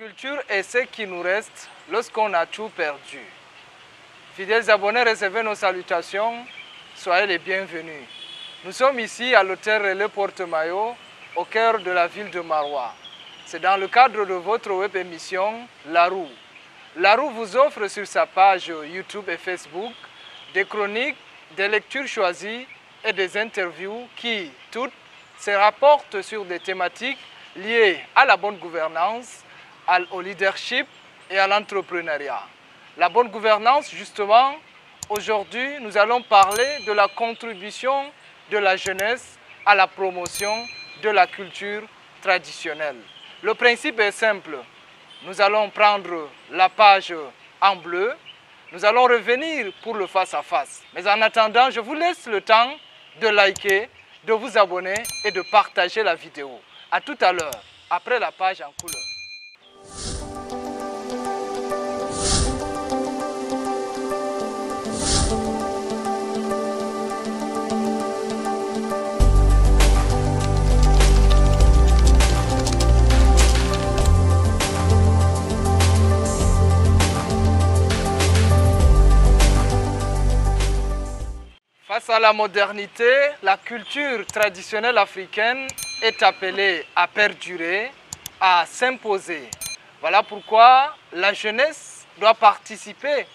culture est ce qui nous reste lorsqu'on a tout perdu. Fidèles abonnés, recevez nos salutations. Soyez les bienvenus. Nous sommes ici à l'hôtel Relais Porte-Maillot, au cœur de la ville de Maroua. C'est dans le cadre de votre web émission La Roue. La Roue vous offre sur sa page YouTube et Facebook des chroniques, des lectures choisies et des interviews qui, toutes, se rapportent sur des thématiques liées à la bonne gouvernance, au leadership et à l'entrepreneuriat. La bonne gouvernance, justement, aujourd'hui, nous allons parler de la contribution de la jeunesse à la promotion de la culture traditionnelle. Le principe est simple. Nous allons prendre la page en bleu. Nous allons revenir pour le face-à-face. Mais en attendant, je vous laisse le temps de liker, de vous abonner et de partager la vidéo. À tout à l'heure, après la page en couleur. Face à la modernité, la culture traditionnelle africaine est appelée à perdurer, à s'imposer. Voilà pourquoi la jeunesse doit participer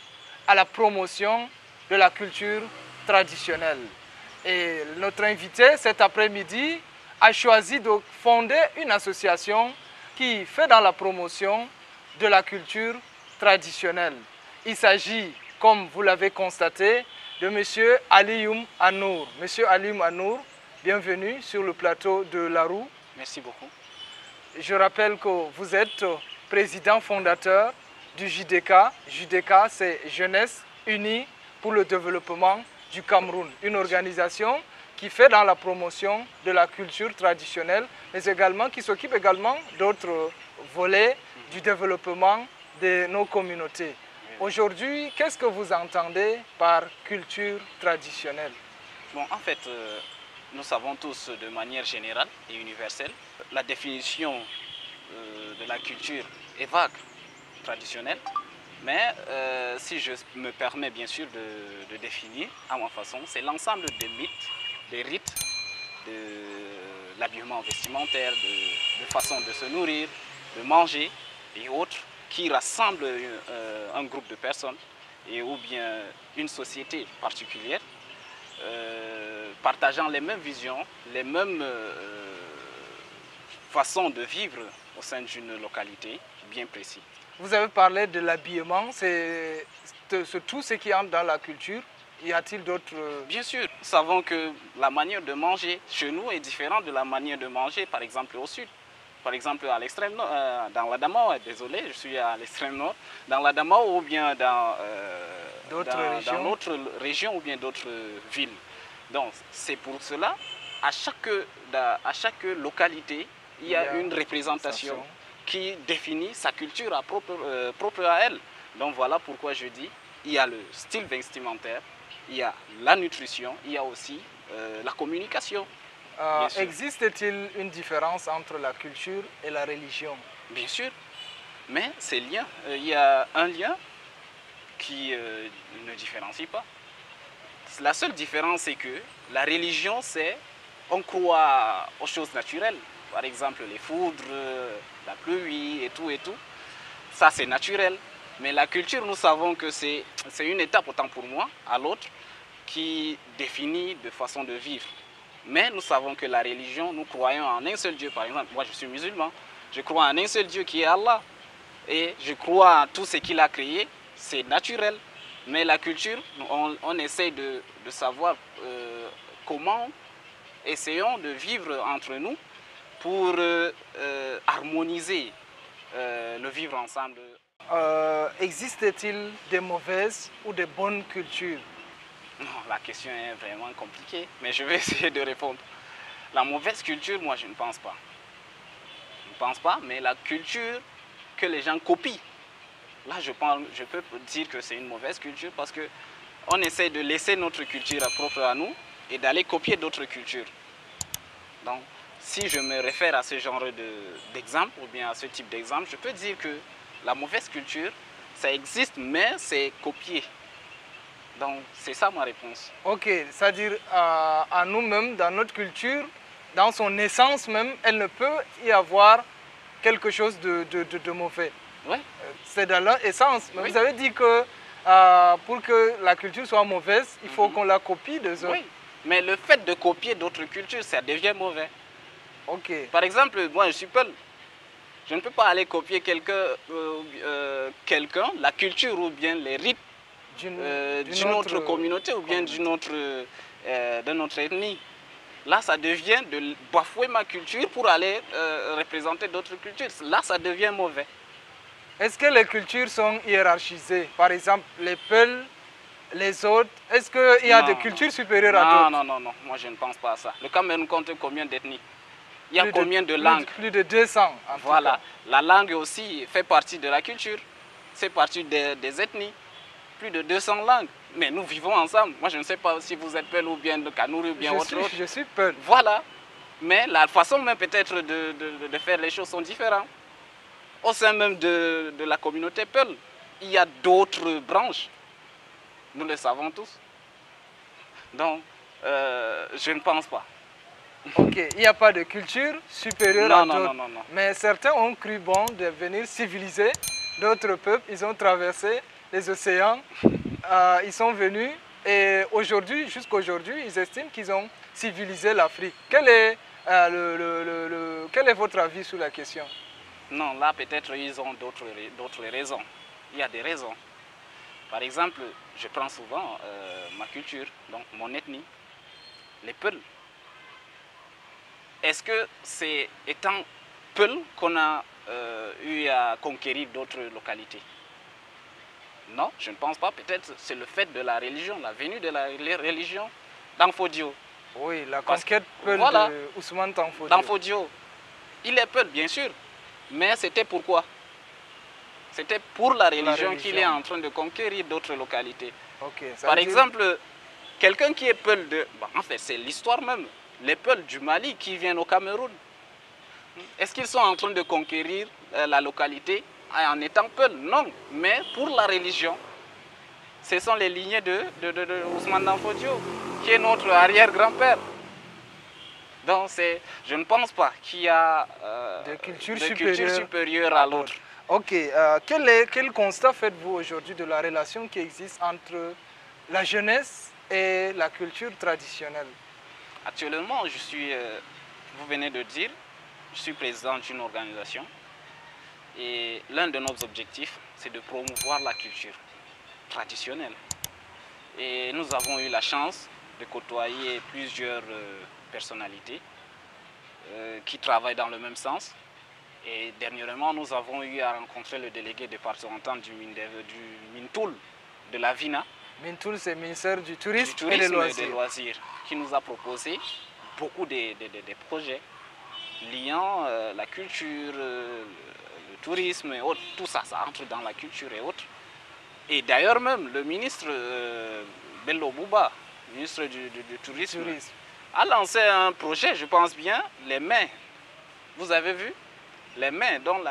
à la promotion de la culture traditionnelle. Et notre invité cet après-midi a choisi de fonder une association qui fait dans la promotion de la culture traditionnelle. Il s'agit, comme vous l'avez constaté, de M. Alioum Anour. Monsieur Alioum Anour, bienvenue sur le plateau de La Roue. Merci beaucoup. Je rappelle que vous êtes président fondateur du JDK. JDK, c'est Jeunesse Unie pour le développement du Cameroun. Une organisation qui fait dans la promotion de la culture traditionnelle, mais également qui s'occupe également d'autres volets du développement de nos communautés. Aujourd'hui, qu'est-ce que vous entendez par culture traditionnelle? Bon, en fait, nous savons tous de manière générale et universelle, la définition de la culture est vague, traditionnelle, mais si je me permets bien sûr de définir à ma façon, c'est l'ensemble des mythes, des rites, de l'habillement vestimentaire, de façon de se nourrir, de manger et autres, qui rassemble un groupe de personnes et ou bien une société particulière, partageant les mêmes visions, les mêmes façons de vivre au sein d'une localité bien précise. Vous avez parlé de l'habillement, c'est tout ce qui entre dans la culture. Y a-t-il d'autres... Bien sûr, nous savons que la manière de manger chez nous est différente de la manière de manger par exemple au sud. Par exemple, à l'extrême nord, dans l'Adamawa, désolé, je suis à l'extrême nord, dans l'Adamawa ou bien dans d'autres régions ou bien d'autres villes. Donc, c'est pour cela, à chaque localité, il y a une représentation qui définit sa culture propre à elle. Donc, voilà pourquoi je dis, il y a le style vestimentaire, il y a la nutrition, il y a aussi la communication. Existe-t-il une différence entre la culture et la religion? Bien sûr, mais ces liens, il y a un lien qui ne différencie pas. La seule différence, c'est que la religion, c'est on croit aux choses naturelles. Par exemple, les foudres, la pluie et tout et tout. Ça, c'est naturel. Mais la culture, nous savons que c'est une étape, autant pour moi, à l'autre, qui définit de façon de vivre. Mais nous savons que la religion, nous croyons en un seul Dieu. Par exemple, moi je suis musulman, je crois en un seul Dieu qui est Allah. Et je crois en tout ce qu'il a créé, c'est naturel. Mais la culture, on essaie de savoir comment essayons de vivre entre nous pour harmoniser le vivre ensemble. Existe-t-il des mauvaises ou des bonnes cultures? Non, la question est vraiment compliquée, mais je vais essayer de répondre. La mauvaise culture, moi, je ne pense pas. Je ne pense pas, mais la culture que les gens copient, là, je peux dire que c'est une mauvaise culture parce qu'on essaie de laisser notre culture propre à nous et d'aller copier d'autres cultures. Donc, si je me réfère à ce genre d'exemple ou bien à ce type d'exemple, je peux dire que la mauvaise culture, ça existe, mais c'est copié. Donc, c'est ça ma réponse. Ok, c'est-à-dire à nous-mêmes, dans notre culture, dans son essence même, elle ne peut y avoir quelque chose de mauvais. Oui. C'est dans leur essence. Mais Oui. vous avez dit que pour que la culture soit mauvaise, il faut qu'on la copie des autres. Oui, mais le fait de copier d'autres cultures, ça devient mauvais. Ok. Par exemple, moi je suis Peul. Je ne peux pas aller copier quelqu'un, la culture ou bien les rites d'une autre communauté ou bien d'une autre ethnie. Là, ça devient de bafouer ma culture pour aller représenter d'autres cultures. Là, ça devient mauvais. Est-ce que les cultures sont hiérarchisées? Par exemple, les Peuls, les autres, est-ce qu'il y a des cultures supérieures à d'autres? Non, non, non, moi je ne pense pas à ça. Le Cameroun compte combien d'ethnies? Il y a combien de langues? Plus de 200. Voilà, la langue aussi fait partie de la culture, c'est partie des ethnies. Plus de 200 langues, mais nous vivons ensemble. Moi je ne sais pas si vous êtes Peul ou bien de Kanouri ou bien autre chose. Je suis Peul. Voilà, mais la façon même peut-être de faire les choses sont différentes. Au sein même de la communauté Peul, il y a d'autres branches. Nous le savons tous. Donc, je ne pense pas. Ok, il n'y a pas de culture supérieure à d'autres. Non. Mais certains ont cru bon de devenir civilisés. D'autres peuples, ils ont traversé les océans. Ils sont venus et aujourd'hui, jusqu'à aujourd'hui, ils estiment qu'ils ont civilisé l'Afrique. Quel est votre avis sur la question? Non, là peut-être ils ont d'autres raisons. Il y a des raisons. Par exemple, je prends souvent ma culture, donc mon ethnie, les Peuls. Est-ce que c'est étant Peul qu'on a eu à conquérir d'autres localités? Non, je ne pense pas. Peut-être c'est le fait de la religion, la venue de la religion d'Anfodio. Oui, la conquête Peul voilà, de Ousmane Danfodio. Danfodio. Il est Peul, bien sûr. Mais c'était pourquoi? C'était pour la religion qu'il est en train de conquérir d'autres localités. Okay, par exemple, quelqu'un qui est Peul de... Bon, en fait, c'est l'histoire même. Les Peuls du Mali qui viennent au Cameroun. Est-ce qu'ils sont en train de conquérir la localité en étant Peul? Non, mais pour la religion. Ce sont les lignées de Ousmane Danfodio, qui est notre arrière-grand-père. Donc, je ne pense pas qu'il y a de culture supérieure à l'autre. Ok, quel constat faites-vous aujourd'hui de la relation qui existe entre la jeunesse et la culture traditionnelle? Actuellement, je suis, vous venez de dire, je suis président d'une organisation et l'un de nos objectifs, c'est de promouvoir la culture traditionnelle. Et nous avons eu la chance de côtoyer plusieurs personnalités qui travaillent dans le même sens. Et dernièrement, nous avons eu à rencontrer le délégué départemental du Mintoul, de la VINA. Mintoul, c'est le ministère du Tourisme et des Loisirs, qui nous a proposé beaucoup de projets liant la culture, le tourisme et autres. Tout ça, ça entre dans la culture et autres. Et d'ailleurs même, le ministre Bello Bouba, ministre du tourisme, a lancé un projet, je pense bien, les mains. Vous avez vu? Les mains, dont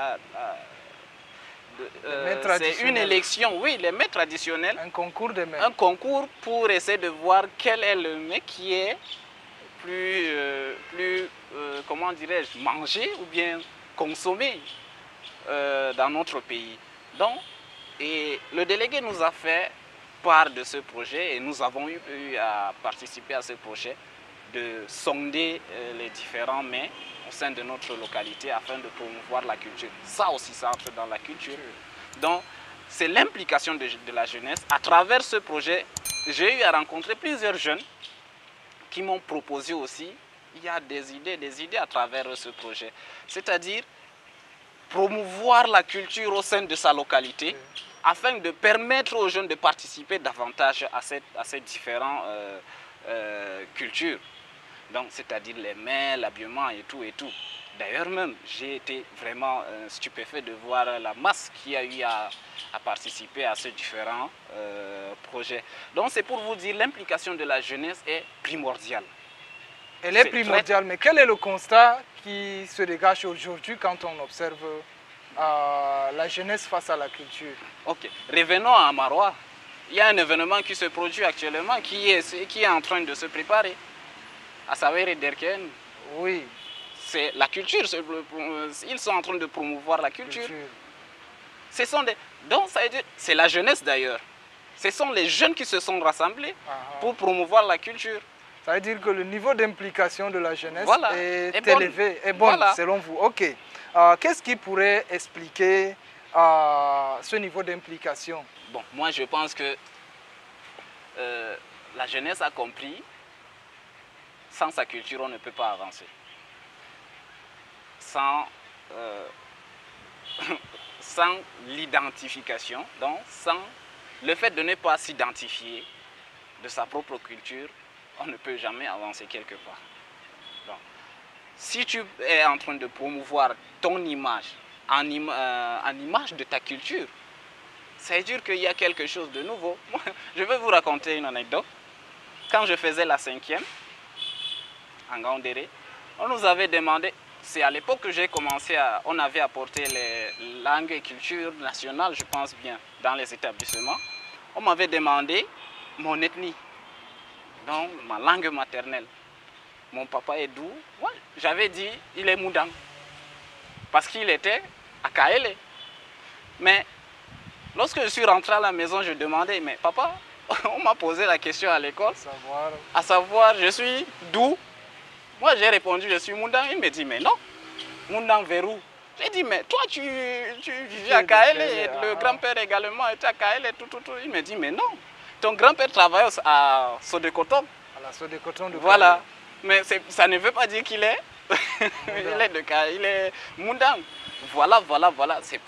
c'est une élection, oui, les mets traditionnels. Un concours de mets. Un concours pour essayer de voir quel est le mets qui est plus comment dirais-je, mangé ou bien consommé dans notre pays. Donc, et le délégué nous a fait part de ce projet et nous avons eu à participer à ce projet de sonder les différents mets au sein de notre localité afin de promouvoir la culture. Ça aussi, ça entre dans la culture. Donc, c'est l'implication de la jeunesse. À travers ce projet, j'ai eu à rencontrer plusieurs jeunes qui m'ont proposé aussi, il y a des idées à travers ce projet. C'est-à-dire promouvoir la culture au sein de sa localité afin de permettre aux jeunes de participer davantage à ces différentes cultures. Donc, c'est-à-dire les mets, l'habillement et tout et tout. D'ailleurs même, j'ai été vraiment stupéfait de voir la masse qui a eu à participer à ces différents projets. Donc, c'est pour vous dire, l'implication de la jeunesse est primordiale. Elle est primordiale, mais quel est le constat qui se dégage aujourd'hui quand on observe la jeunesse face à la culture? Ok, revenons à Marois. Il y a un événement qui se produit actuellement qui est en train de se préparer, à savoir Derken. Oui. C'est la culture, ils sont en train de promouvoir la culture. Ce sont donc ça veut dire, c'est la jeunesse d'ailleurs. Ce sont les jeunes qui se sont rassemblés pour promouvoir la culture. Ça veut dire que le niveau d'implication de la jeunesse est élevé, est bon selon vous. Ok. Qu'est-ce qui pourrait expliquer ce niveau d'implication? Bon, moi je pense que la jeunesse a compris, sans sa culture on ne peut pas avancer. Sans l'identification, donc sans le fait de ne pas s'identifier de sa propre culture, on ne peut jamais avancer quelque part. Donc, si tu es en train de promouvoir ton image en image de ta culture, ça veut dire qu'il y a quelque chose de nouveau. Moi, je vais vous raconter une anecdote. Quand je faisais la 5e, en Gaoundéré, on nous avait demandé, c'est à l'époque que j'ai commencé on avait apporté les langues et cultures nationales, je pense bien, dans les établissements. On m'avait demandé mon ethnie, donc ma langue maternelle. Mon papa est d'où? Moi, j'avais dit, il est Moudang, parce qu'il était à Kaélé. Mais lorsque je suis rentré à la maison, je demandais, mais papa, on m'a posé la question à l'école, à savoir, je suis d'où? Moi, j'ai répondu, je suis Moundang. Il me dit, mais non, Moundang vers où? J'ai dit, mais toi, tu vivais à Kaélé, le grand-père également était à Kaélé, tout. Il me dit, mais non, ton grand-père travaille à Sodekoton. À la Sodekoton de Voilà, mais ça ne veut pas dire qu'il est, il est de Kaélé, il est Moundang. Voilà, c'est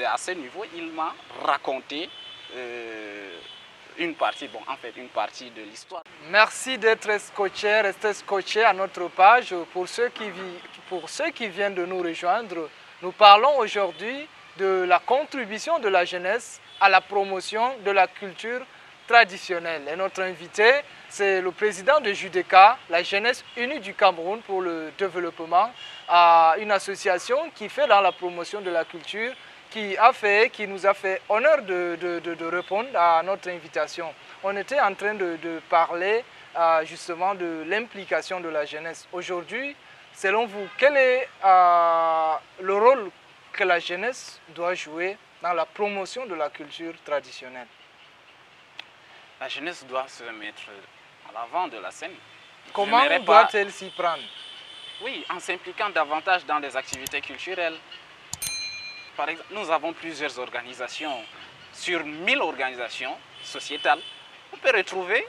à ce niveau, il m'a raconté une partie de l'histoire. Merci d'être scotché, restez scotché à notre page. Pour ceux qui viennent de nous rejoindre, nous parlons aujourd'hui de la contribution de la jeunesse à la promotion de la culture traditionnelle. Et notre invité, c'est le président de JUDECA, la Jeunesse Unie du Cameroun pour le développement, une association qui fait dans la promotion de la culture, qui nous a fait honneur de répondre à notre invitation. On était en train de parler justement de l'implication de la jeunesse. Aujourd'hui, selon vous, quel est le rôle que la jeunesse doit jouer dans la promotion de la culture traditionnelle? La jeunesse doit se mettre à l'avant de la scène. Comment doit-elle s'y prendre? Oui, en s'impliquant davantage dans les activités culturelles. Par exemple, nous avons plusieurs organisations. Sur 1000 organisations sociétales, on peut retrouver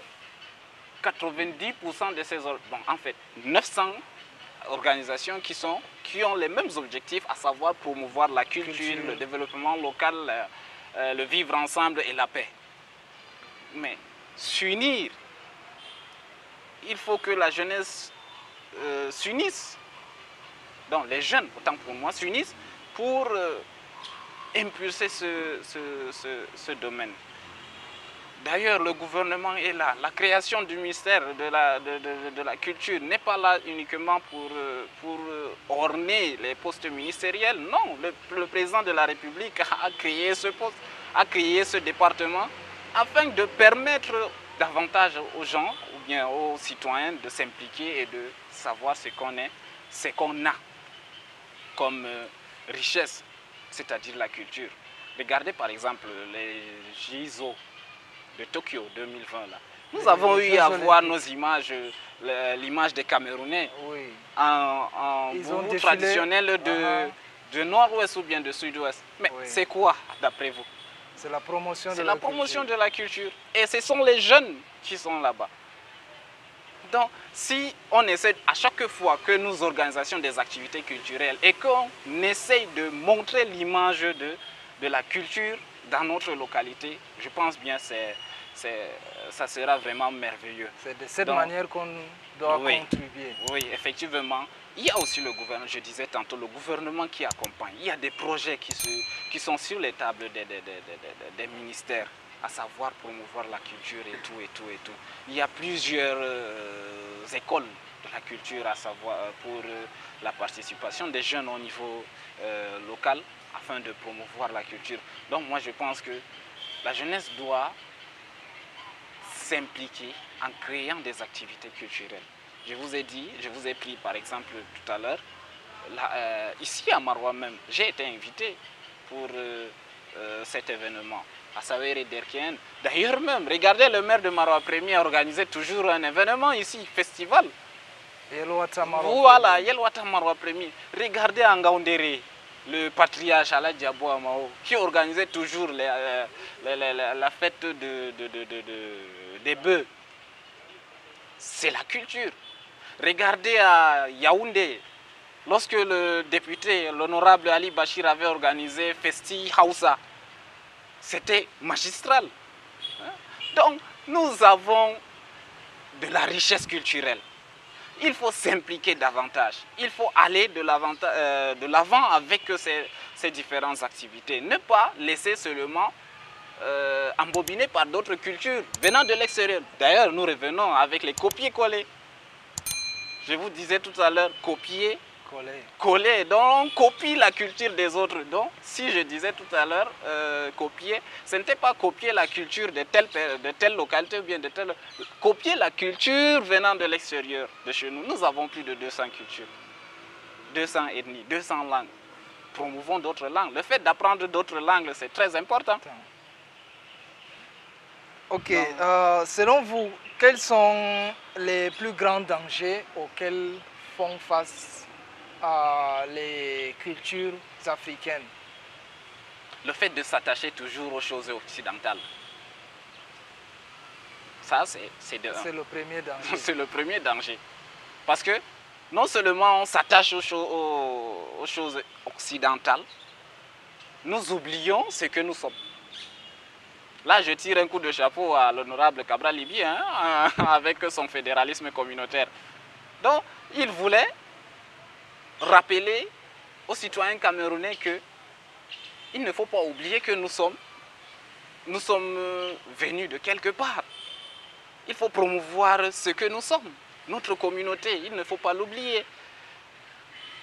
90% de ces organisations, en fait 900 organisations qui ont les mêmes objectifs, à savoir promouvoir la culture, le développement local, le vivre ensemble et la paix. Mais s'unir, il faut que la jeunesse s'unisse. Donc les jeunes, autant pour moi, s'unissent pour impulser ce domaine. D'ailleurs, le gouvernement est là. La création du ministère de la Culture n'est pas là uniquement pour orner les postes ministériels. Non, le président de la République a créé ce poste, a créé ce département afin de permettre davantage aux gens ou bien aux citoyens de s'impliquer et de savoir ce qu'on est, ce qu'on a comme richesse, c'est-à-dire la culture. Regardez par exemple les JO de Tokyo 2020. Là. Nous avons eu à voir nos images, l'image des Camerounais en boubou traditionnel de nord-ouest ou bien de sud-ouest. Mais c'est quoi d'après vous? C'est la promotion de la promotion de la culture. Et ce sont les jeunes qui sont là-bas. Donc, si on essaie à chaque fois que nous organisons des activités culturelles et qu'on essaye de montrer l'image de la culture dans notre localité, je pense bien que ça sera vraiment merveilleux. C'est de cette manière qu'on doit contribuer. Oui, effectivement. Il y a aussi le gouvernement, je disais tantôt, le gouvernement qui accompagne. Il y a des projets qui sont sur les tables des ministères, à savoir promouvoir la culture et tout. Il y a plusieurs écoles de la culture, à savoir pour la participation des jeunes au niveau local, afin de promouvoir la culture. Donc moi je pense que la jeunesse doit s'impliquer en créant des activités culturelles. Je vous ai dit, je vous ai pris par exemple tout à l'heure, ici à Maroua même, j'ai été invité pour cet événement, à Sawere Derkien. D'ailleurs même, regardez, le maire de Maroua Premier a organisé toujours un événement ici, festival. Voilà, Yelwata Maroua Premier. Regardez Ngaoundéré, le patriarche Ala Diabo Amao, qui organisait toujours la fête des bœufs. C'est la culture. Regardez à Yaoundé, lorsque le député, l'honorable Ali Bachir, avait organisé Festi Hausa, c'était magistral. Donc, nous avons de la richesse culturelle. Il faut s'impliquer davantage. Il faut aller de l'avant avec ces différentes activités. Ne pas laisser seulement embobiner par d'autres cultures venant de l'extérieur. D'ailleurs, nous revenons avec les copier-coller. Je vous disais tout à l'heure, coller. Donc, on copie la culture des autres. Donc, si je disais tout à l'heure, copier, ce n'était pas copier la culture de telle localité ou bien de telle... Copier la culture venant de l'extérieur de chez nous. Nous avons plus de 200 cultures, 200 ethnies, 200 langues. Promouvons d'autres langues. Le fait d'apprendre d'autres langues, c'est très important. Ok, selon vous, quels sont les plus grands dangers auxquels font face les cultures africaines? Le fait de s'attacher toujours aux choses occidentales. Ça, c'est le premier danger. C'est le premier danger. Parce que non seulement on s'attache aux choses occidentales, nous oublions ce que nous sommes. Là, je tire un coup de chapeau à l'honorable Cabral Libi, hein, avec son fédéralisme communautaire. Donc, il voulait rappeler aux citoyens camerounais qu'il ne faut pas oublier que nous sommes venus de quelque part. Il faut promouvoir ce que nous sommes, notre communauté, il ne faut pas l'oublier.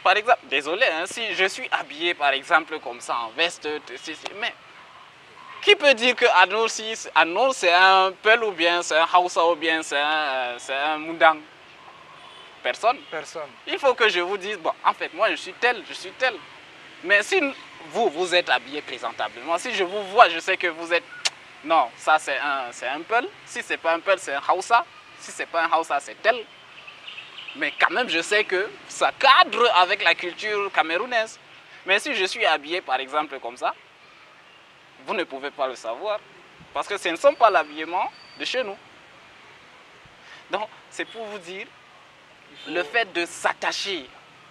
Par exemple, désolé, hein, si je suis habillé par exemple comme ça, en veste, mais qui peut dire que Anour c'est un Peul ou bien c'est un Hausa ou bien c'est un Moundang? Personne. Personne. Il faut que je vous dise, bon, en fait, moi je suis tel. Mais si vous êtes habillé présentablement, si je vous vois, je sais que vous êtes... Non, ça c'est un Peul. Si c'est pas un Peul, c'est un Hausa. Si c'est pas un Hausa, c'est tel. Mais quand même, je sais que ça cadre avec la culture camerounaise. Mais si je suis habillé, par exemple, comme ça, vous ne pouvez pas le savoir. Parce que ce ne sont pas l'habillement de chez nous. Donc, c'est pour vous dire, le fait de s'attacher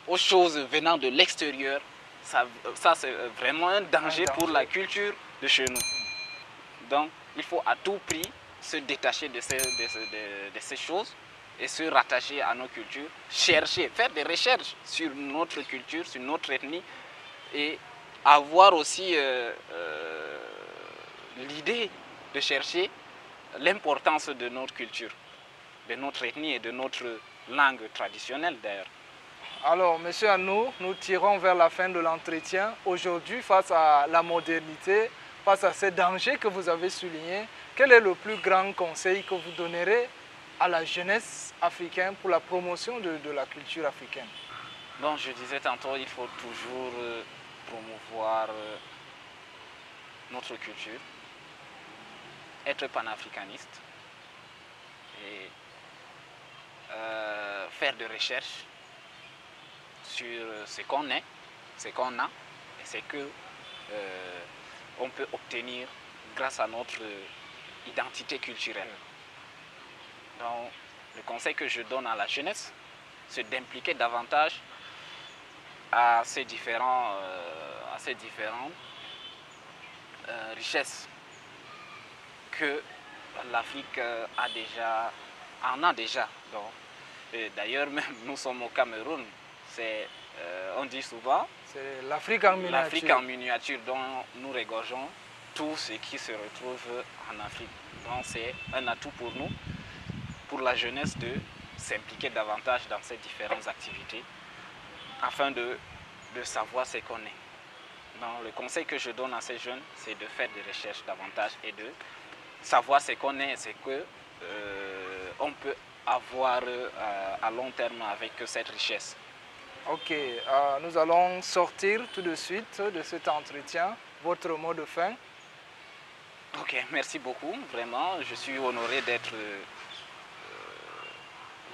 aux choses venant de l'extérieur, ça c'est vraiment un danger pour la culture de chez nous. Donc, il faut à tout prix se détacher de ces choses et se rattacher à nos cultures, chercher, faire des recherches sur notre culture, sur notre ethnie et avoir aussi l'idée de chercher l'importance de notre culture, de notre ethnie et de notre langue traditionnelle d'ailleurs. Alors, Monsieur Anour, nous tirons vers la fin de l'entretien. Aujourd'hui, face à la modernité, face à ces dangers que vous avez soulignés, quel est le plus grand conseil que vous donnerez à la jeunesse africaine pour la promotion de la culture africaine? Donc, je disais tantôt, il faut toujours promouvoir notre culture, être panafricaniste et faire des recherches sur ce qu'on est, ce qu'on a et ce que on peut obtenir grâce à notre identité culturelle. Donc, le conseil que je donne à la jeunesse, c'est d'impliquer davantage à ces différentes richesses que l'Afrique en a déjà. D'ailleurs, même nous sommes au Cameroun, on dit souvent, c'est l'Afrique en miniature. L'Afrique en miniature dont nous regorgeons tout ce qui se retrouve en Afrique. Donc c'est un atout pour nous, pour la jeunesse, de s'impliquer davantage dans ces différentes activités afin de savoir ce qu'on est. Donc, le conseil que je donne à ces jeunes, c'est de faire des recherches davantage et de savoir ce qu'on est, ce qu'on peut avoir à long terme avec cette richesse. Ok, nous allons sortir tout de suite de cet entretien. Votre mot de fin? Ok, merci beaucoup. Vraiment, je suis honoré d'être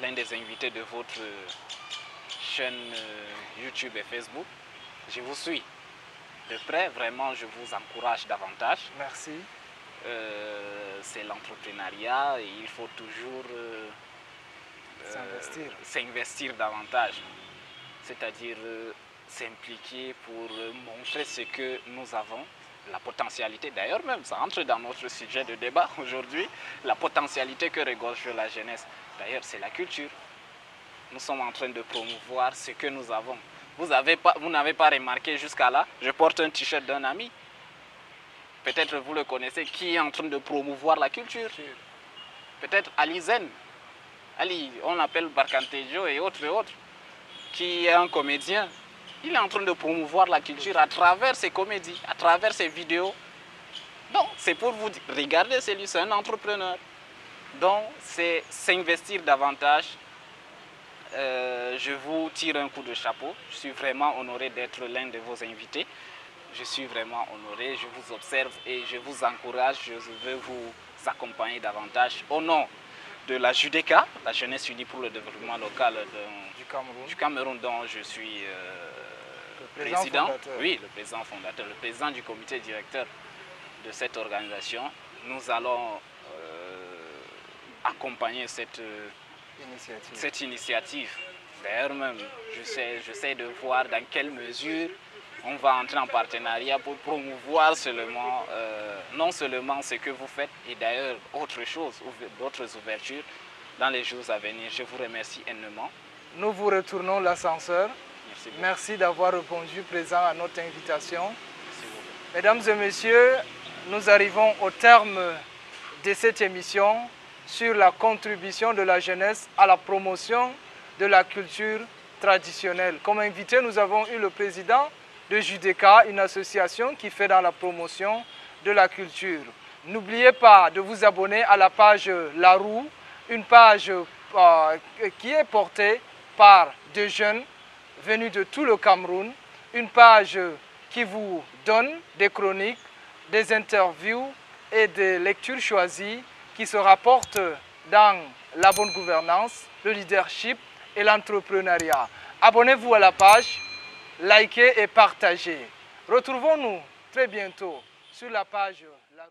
l'un des invités de votre chaîne YouTube et Facebook. Je vous suis de près, vraiment, je vous encourage davantage. Merci. C'est l'entrepreneuriat et il faut toujours s'investir davantage. C'est-à-dire s'impliquer pour montrer ce que nous avons, la potentialité. D'ailleurs même, ça entre dans notre sujet de débat aujourd'hui, la potentialité que regorge la jeunesse. D'ailleurs, c'est la culture. Nous sommes en train de promouvoir ce que nous avons. Vous n'avez pas remarqué jusqu'à là, je porte un t-shirt d'un ami. Peut-être vous le connaissez, qui est en train de promouvoir la culture. Peut-être Ali Zen. Ali, on l'appelle Barkantejo et autres, qui est un comédien. Il est en train de promouvoir la culture à travers ses comédies, à travers ses vidéos. Donc, c'est pour vous dire, regardez, c'est lui, c'est un entrepreneur. Donc, c'est s'investir davantage. Je vous tire un coup de chapeau. Je suis vraiment honoré d'être l'un de vos invités. Je suis vraiment honoré, je vous observe et je vous encourage, je veux vous accompagner davantage au nom de la JUDECA, la Jeunesse Unie pour le développement local du Cameroun, dont je suis le président. Oui, le président fondateur, le président du comité directeur de cette organisation. Nous allons accompagner cette initiative. D'ailleurs même, j'essaie de voir dans quelle mesure on va entrer en partenariat pour promouvoir seulement, non seulement ce que vous faites, et d'ailleurs autre chose, d'autres ouvertures dans les jours à venir. Je vous remercie énormément. Nous vous retournons l'ascenseur. Merci d'avoir répondu présent à notre invitation. Mesdames et messieurs, nous arrivons au terme de cette émission sur la contribution de la jeunesse à la promotion de la culture traditionnelle. Comme invité, nous avons eu le président de JUDECA, une association qui fait dans la promotion de la culture. N'oubliez pas de vous abonner à la page La Roue, une page qui est portée par des jeunes venus de tout le Cameroun, une page qui vous donne des chroniques, des interviews et des lectures choisies qui se rapportent dans la bonne gouvernance, le leadership et l'entrepreneuriat. Abonnez-vous à la page, likez et partagez. Retrouvons-nous très bientôt sur la page La Roue.